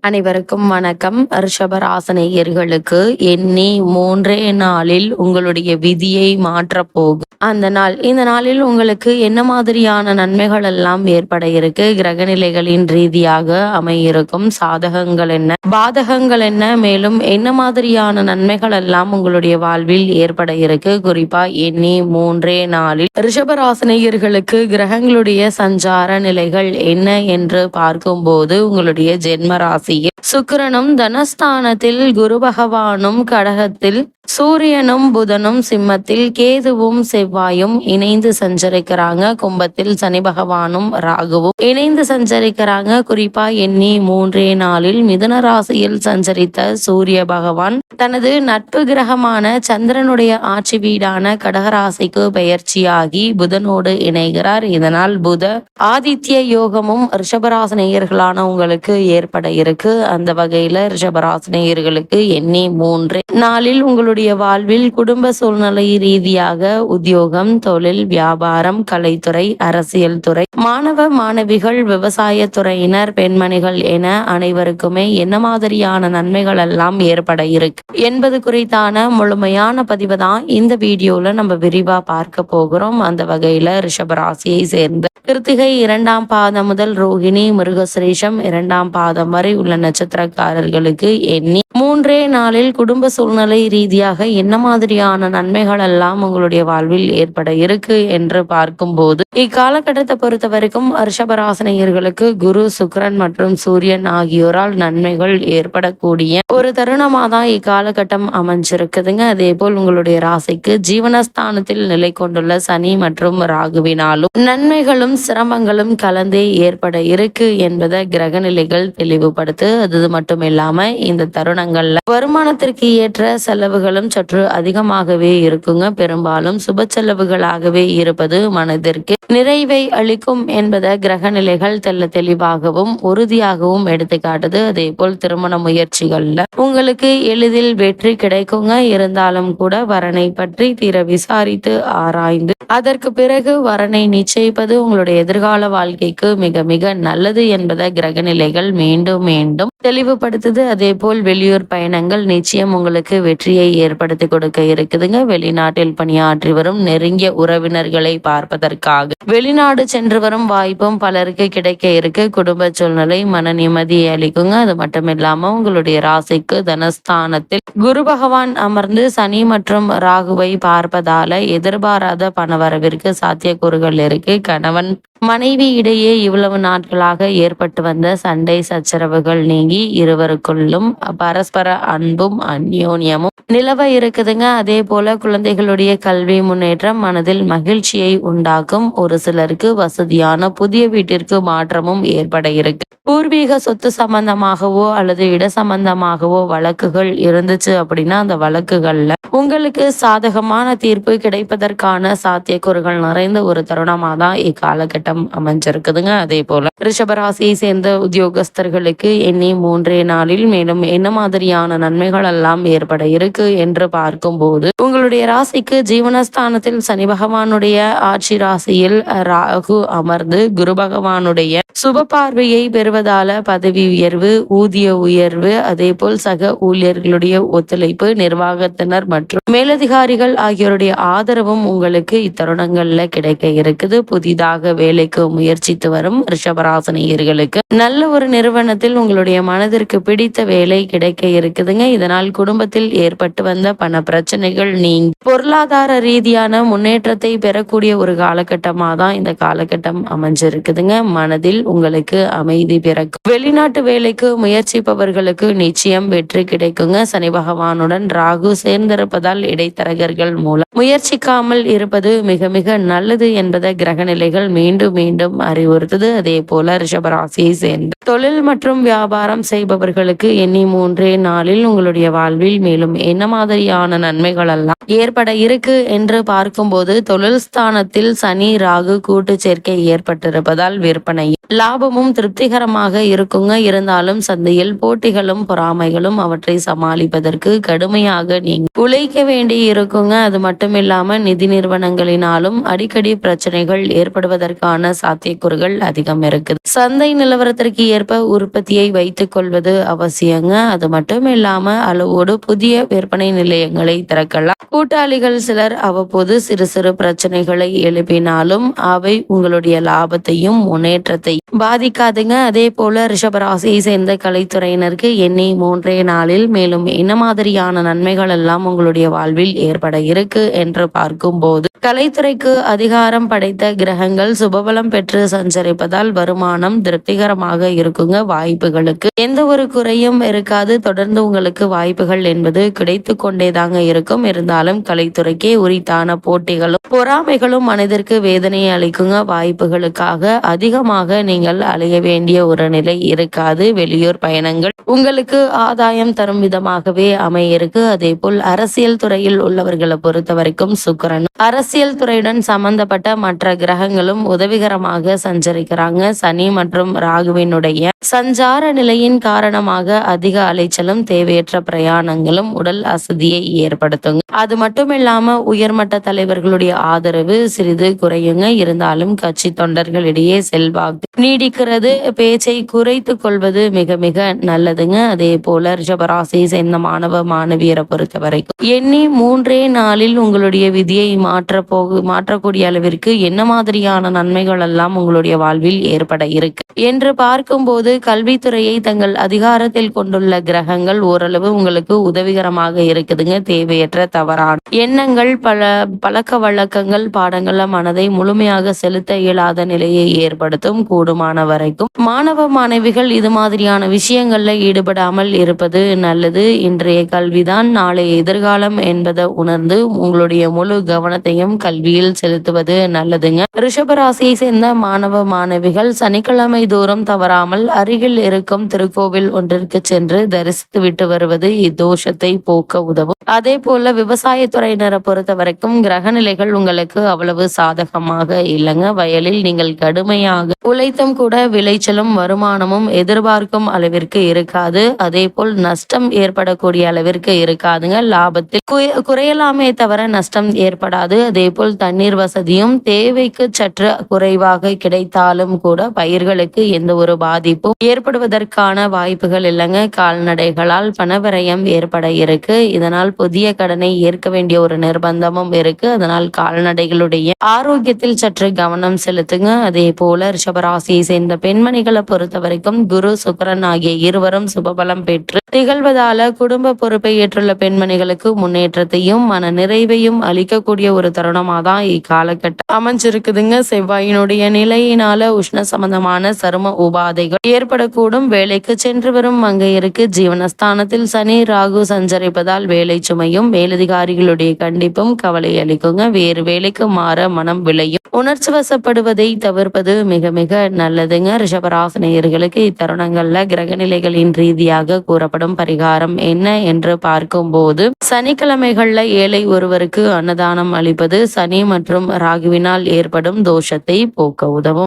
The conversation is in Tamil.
அனைவருக்கும் வணக்கம். ரிஷபராசினியர்களுக்கு எண்ணி 3 நாளில் உங்களுடைய விதியை மாற்றப் போகும் அந்த நாள். இந்த நாளில் உங்களுக்கு என்ன மாதிரியான நன்மைகள் எல்லாம் ஏற்பட இருக்கு, கிரகநிலைகளின் ரீதியாக அமையிருக்கும் சாதகங்கள் என்ன, பாதகங்கள் என்ன, மேலும் என்ன மாதிரியான நன்மைகள் எல்லாம் உங்களுடைய வாழ்வில் ஏற்பட இருக்கு, குறிப்பா எண்ணி 3 நாளில் ரிஷபராசினியர்களுக்கு கிரகங்களுடைய சஞ்சார நிலைகள் என்ன என்று பார்க்கும்போது உங்களுடைய ஜென்ம ராசி சுக்கிரனும் தனஸ்தானத்தில், குரு பகவானும் கடகத்தில், சூரியனும் புதனும் சிம்மத்தில், கேதுவும் செவ்வாயும் இணைந்து சஞ்சரிக்கிறாங்க. கும்பத்தில் சனி பகவானும் ராகுவும் இணைந்து சஞ்சரிக்கிறாங்க. குறிப்பா எண்ணி 3 நாளில் மிதுன ராசியில் சஞ்சரித்த சூரிய பகவான் தனது நட்பு கிரகமான சந்திரனுடைய ஆட்சி வீடான கடகராசிக்கு பெயர்ச்சியாகி புதனோடு இணைகிறார். இதனால் புத ஆதித்ய யோகமும் ரிஷபராசினியர்களான உங்களுக்கு ஏற்பட இருக்கு. அந்த வகையில ரிஷபராசினியர்களுக்கு எண்ணி 3 நாளில் உங்களுடைய வாழ்வில் குடும்ப சூழ்நிலை ரீதியாக உத்தியோகம், தொழில், வியாபாரம், கலைத்துறை, அரசியல் துறை, மாணவ மாணவிகள், விவசாய துறையினர், பெண்மணிகள் என அனைவருக்குமே என்ன மாதிரியான நன்மைகள் எல்லாம் ஏற்பட இருக்கு என்பது குறித்தான முழுமையான பதிவு தான் இந்த வீடியோல நம்ம விரிவா பார்க்க போகிறோம். அந்த வகையில ரிஷபராசியை சேர்ந்த கிருத்திகை 2ஆம் பாதம் முதல் ரோகிணி, மிருகசிரேஷம் 2ஆம் பாதம் வரை உள்ள நட்சத்திரக்காரர்களுக்கு எண்ணி 3 நாளில் குடும்ப சூழ்நிலை ரீதியாக என்ன மாதிரியான நன்மைகள் எல்லாம் உங்களுடைய வாழ்வில் ஏற்பட இருக்கு என்று பார்க்கும்போது இக்காலகட்டத்தை பொறுத்த வரைக்கும் ரிஷபராசினியர்களுக்கு குரு, சுக்கிரன் மற்றும் சூரியன் ஆகியோரால் நன்மைகள் ஏற்படக்கூடிய ஒரு தருணமா தான் இக்காலகட்டம் அமைஞ்சிருக்குதுங்க. அதே போல் உங்களுடைய ராசிக்கு ஜீவனஸ்தானத்தில் நிலை கொண்டுள்ள சனி மற்றும் ராகுவினாலும் நன்மைகளும் சிரமங்களும் கலந்தே ஏற்பட இருக்கு என்பதை கிரகநிலைகள் தெளிவுபடுத்து. அது மட்டும் இல்லாம இந்த தருணங்கள்ல வருமானத்திற்கு ஏற்ற செலவுகளும் சற்று அதிகமாகவே இருக்குங்க. பெரும்பாலும் சுப செலவுகளாகவே இருப்பது மனதிற்கு நிறைவை அளிக்கும் என்பதை கிரகநிலைகள் தெளிவாகவும் உறுதியாகவும் எடுத்து காட்டுது. அதே போல் திருமண முயற்சிகள்ல உங்களுக்கு எளிதில் வெற்றி கிடைக்குங்க. இருந்தாலும் கூட வரனை பற்றி தீர விசாரித்து ஆராய்ந்து அதற்கு பிறகு வரனை நிச்சயிப்பது உங்களுடைய எதிர்கால வாழ்க்கைக்கு மிக மிக நல்லது என்பதை கிரகநிலைகள் மீண்டும் மீண்டும் தெளிவுபடுத்துது. அதே போல் வெளியூர் பயணங்கள் நிச்சயம் உங்களுக்கு வெற்றியை ஏற்படுத்தி கொடுக்க இருக்குதுங்க. வெளிநாட்டில் பணியாற்றி வரும் நெருங்கிய உறவினர்களை பார்ப்பதற்காக வெளிநாடு சென்று வரும் வாய்ப்பும் பலருக்கு கிடைக்க இருக்கு. குடும்ப சூழ்நிலை மன நிம்மதியை அளிக்குங்க. அது மட்டும் இல்லாம உங்களுடைய ராசிக்கு தனஸ்தானத்தில் குரு பகவான் அமர்ந்து சனி மற்றும் ராகுவை பார்ப்பதால எதிர்பாராத பணவரவிற்கு சாத்தியக்கூறுகள் இருக்கு. கணவன் மனைவி இடையே இவ்வளவு நாட்களாக ஏற்பட்டு வந்த சண்டை சச்சரவுகள் நீங்கி இருவருக்குள்ளும் பரஸ்பர அன்பும் அந்யோன்யமும் நிலவ இருக்குதுங்க. அதே போல குழந்தைகளுடைய கல்வி முன்னேற்றம் மனதில் மகிழ்ச்சியை உண்டாக்கும். ஒரு சிலருக்கு வசதியான புதிய வீட்டிற்கு மாற்றமும் ஏற்பட இருக்கு. பூர்வீக சொத்து சம்பந்தமாகவோ அல்லது இட சம்பந்தமாகவோ வழக்குகள் இருந்துச்சு அப்படின்னா அந்த வழக்குகள்ல உங்களுக்கு சாதகமான தீர்ப்பு கிடைப்பதற்கான சாத்தியக்கூறுகள் நிறைந்த ஒரு தருணமா தான் இக்காலகட்டம் அமைஞ்சிருக்குதுங்க. அதே போல ரிஷபராசியை சேர்ந்த உத்தியோகஸ்தர்களுக்கு எண்ணி 3 நாளில் மேலும் என்ன மாதிரியான நன்மைகள் எல்லாம் ஏற்பட இருக்கு என்று பார்க்கும்போது உங்களுடைய ராசிக்கு ஜீவனஸ்தானத்தில் சனி பகவானுடைய ஆட்சி ராசியில் ராகு அமர்ந்து குரு பகவானுடைய சுப பார்வையை பெறுவதால பதவி உயர்வு, ஊதிய உயர்வு, அதே போல் சக ஊழியர்களுடைய ஒத்துழைப்பு, நிர்வாகத்தினர் மற்றும் மேலதிகாரிகள் ஆகியோருடைய ஆதரவும் உங்களுக்கு இத்தருணங்கள்ல கிடைக்க இருக்குது. புதிதாக வேலைக்கு முயற்சித்து வரும் ரிஷபராசினியர்களுக்கு நல்ல ஒரு நிறுவனத்தில் உங்களுடைய மனதிற்கு பிடித்த வேலை கிடைக்க இருக்குதுங்க. இதனால் குடும்பத்தில் ஏற்பட்டு வந்த பண பிரச்சனைகள் நீங்கி பொருளாதார ரீதியான முன்னேற்றத்தை பெறக்கூடிய ஒரு காலகட்டமா தான் இந்த காலகட்டம் அமைஞ்சிருக்குதுங்க. மனதில் உங்களுக்கு அமைதி பிறக்கும். வெளிநாட்டு வேலைக்கு முயற்சிப்பவர்களுக்கு நிச்சயம் வெற்றி கிடைக்குங்க. சனி பகவானுடன் ராகு சேர்ந்திருப்பதால் இடைத்தரகர்கள் மூலம் முயற்சிக்காமல் இருப்பது மிக மிக நல்லது என்பதை கிரகநிலைகள் மீண்டும் மீண்டும் அறிவுறுத்துது. அதே போல ரிஷபராசியை சேர்ந்து தொழில் மற்றும் வியாபாரம் செய்பவர்களுக்கு எண்ணி 3 நாளில் உங்களுடைய வாழ்வில் மேலும் என்ன மாதிரியான நன்மைகள் எல்லாம் ஏற்பட இருக்கு என்று பார்க்கும்போது தொழில் ஸ்தானத்தில் சனி ராகு கூட்டு சேர்க்கை ஏற்பட்டிருப்பதால் விற்பனை லாபமும் திருப்திகரமாக இருக்குங்க. இருந்தாலும் சந்தையில் போட்டிகளும் பொறாமைகளும் அவற்றை சமாளிப்பதற்கு கடுமையாக நீங்க உழைக்க வேண்டி இருக்குங்க. அது மட்டும் இல்லாம நிதி நிறுவனங்களினாலும் அடிக்கடி பிரச்சனைகள் ஏற்படுவதற்கான சாத்தியக்கூறுகள் அதிகம் இருக்குது. சந்தை நிலவரத்திற்கு ஏற்ப உற்பத்தியை வைத்து வைத்துக் கொள்வது அவசியங்க. அது மட்டும் இல்லாம அளவோடு புதிய விற்பனை நிலையங்களை திறக்கலாம். கூட்டாளிகள் சிலர் அவ்வப்போது சிறு சிறு பிரச்சனைகளை எழுப்பினாலும் அவை உங்களுடைய லாபத்தையும் முன்னேற்றத்தை பாதிக்காதுங்க. அதே போல ரிஷபராசியை சேர்ந்த கலைத்துறையினருக்கு எண்ணி 3 நாளில் மேலும் என்ன மாதிரியான நன்மைகள் எல்லாம் உங்களுடைய வாழ்வில் ஏற்பட இருக்கு என்று பார்க்கும்போது, கலைத்துறைக்கு அதிகாரம் படைத்த கிரகங்கள் சுபபலம் பெற்று சஞ்சரிப்பதால் வருமானம் திருப்திகரமாக இருக்குங்க. வாய்ப்புகளுக்கு எந்த ஒரு குறையும் இருக்காது. தொடர்ந்து உங்களுக்கு வாய்ப்புகள் என்பது கிடைத்து கொண்டேதாங்க இருக்கும். இருந்தாலும் கலைத்துறைக்கே உரித்தான போட்டிகளும் பொறாமைகளும் மனதிற்கு வேதனையை அளிக்குங்க. வாய்ப்புகளுக்காக அதிகமாக நீங்கள் அலைய வேண்டிய ஒரு நிலை இருக்காது. வெளியூர் பயணங்கள் உங்களுக்கு ஆதாயம் தரும் விதமாகவே அமையிருக்கு. அதே போல் அரசியல் துறையில் உள்ளவர்களை பொறுத்த வரைக்கும் சுக்கிரன் அரசியல் துறையுடன் சம்பந்தப்பட்ட மற்ற கிரகங்களும் உதவிகரமாக சஞ்சரிக்கிறாங்க. சனி மற்றும் ராகுவினுடைய சஞ்சார நிலையின் காரணமாக அதிக அலைச்சலும் தேவையற்ற பிரயாணங்களும் உடல் அசதியை ஏற்படுத்துங்க. அது மட்டும் இல்லாம உயர்மட்ட தலைவர்களுடைய ஆதரவு சிறிது குறையுங்க. இருந்தாலும் கட்சி தொண்டர்களிடையே செல்வாக்கு நீடிக்கிறது. பேச்சை குறைத்து கொள்வது மிக மிக நல்லதுங்க. அதே போல ரிஷபராசியை சேர்ந்த மாணவ மாணவியரை பொறுத்த வரைக்கும் எண்ணி 3 நாளில் உங்களுடைய விதியை மாற்றக்கூடிய அளவிற்கு என்ன மாதிரியான நன்மைகள் எல்லாம் உங்களுடைய வாழ்வில் ஏற்பட இருக்கு என்று பார்க்கும்போது, கல்வித்துறையை தங்கள் அதிகாரத்தில் கொண்டுள்ள கிரகங்கள் ஓரளவு உங்களுக்கு உதவிகரமாக இருக்குதுங்க. தேவையற்ற தவறான எண்ணங்கள் பழக்க வழக்கங்கள் பாடங்கள மனதை முழுமையாக செலுத்த இயலாத நிலையை ஏற்படுத்தும். கூடுமான வரைக்கும் மாணவ மாணவிகள் இது மாதிரியான விஷயங்கள்ல ஈடுபடாமல் இருப்பது நல்லது. இன்றைய கல்விதான் நாளைய எதிர்காலம் என்பதை உணர்ந்து உங்களுடைய முழு கவனத்தையும் கல்வியில் செலுத்துவது நல்லதுங்க. ரிஷபராசியை சேர்ந்த மாணவ மாணவிகள் சனிக்கிழமை தூரம் தவறாமல் அருகில் இருக்கும் திருக்கோவில் ஒன்றிற்கு சென்று தரிசித்து விட்டு வருவது இத்தோஷத்தை போக்க உதவும். அதே போல விவசாயத்துறையினரை பொறுத்த வரைக்கும் கிரக நிலைகள் உங்களுக்கு அவ்வளவு சாதகமாக இல்லைங்க. வயலில் நீங்கள் கடுமையாக உழைத்தும் கூட விளைச்சலும் வருமானமும் எதிர்பார்க்கும் அளவிற்கு இருக்காது. அதே போல் நஷ்டம் ஏற்படக்கூடிய அளவிற்கு இருக்காதுங்க. லாபத்தில் குறையலாமே தவிர நஷ்டம் ஏற்படாது. அதே போல் தண்ணீர் வசதியும் தேவைக்கு சற்று குறைவாக கிடைத்தாலும் கூட பயிர்களுக்கு எந்த ஒரு பாதிப்பும் ஏற்படுவதற்கான வாய்ப்புகள் இல்லைங்க. கால்நடைகளால் பணவிரயம் ஏற்பட இருக்கு. இதனால் புதிய கடனை ஏற்க வேண்டிய ஒரு நிர்பந்தமும் இருக்கு. அதனால் கால்நடைகளுடைய ஆரோக்கியத்தில் சற்று கவனம் செலுத்துங்க. அதே போல ரிஷபராசியை சேர்ந்த பெண்மணிகளை பொறுத்த வரைக்கும் குரு சுக்கிரன் ஆகிய இருவரும் சுபபலம் பெற்று திகழ்வதால குடும்ப பொறுப்பை ஏற்றுள்ள பெண்மணிகளுக்கு முன்னேற்றத்தையும் மன நிறைவையும் அளிக்கக்கூடிய ஒரு தருணமா தான் இக்காலகட்டம் அமைஞ்சிருக்குதுங்க. செவ்வாயினுடைய நிலையினால உஷ்ண சம்பந்தமான சரும உபாதைகள் ஏற்படக்கூடும். வேலைக்கு சென்று வரும் மங்கையருக்கு ஜீவனஸ்தானத்தில் சனி ராகு சஞ்சரிப்பதால் வேலை சுமையும் மேலதிகாரிகளுடைய கண்டிப்பும் கவலை அளிக்குங்க. வேறு வேலைக்கு மாற மனம் விளையும். உணர்ச்சி வசப்படுவதை தவிர்ப்பது மிக மிக நல்லதுங்க. ரிஷபராசினியர்களுக்கு இத்தருணங்கள்ல கிரகநிலைகளின் ரீதியாக கூறப்படும் பரிகாரம் என்ன என்று பார்க்கும்போது, சனிக்கிழமைகள்ல ஏழை ஒருவருக்கு அன்னதானம் அளிப்பது சனி மற்றும் ராகுவினால் ஏற்படும் தோஷத்தை போக்க உதவும்.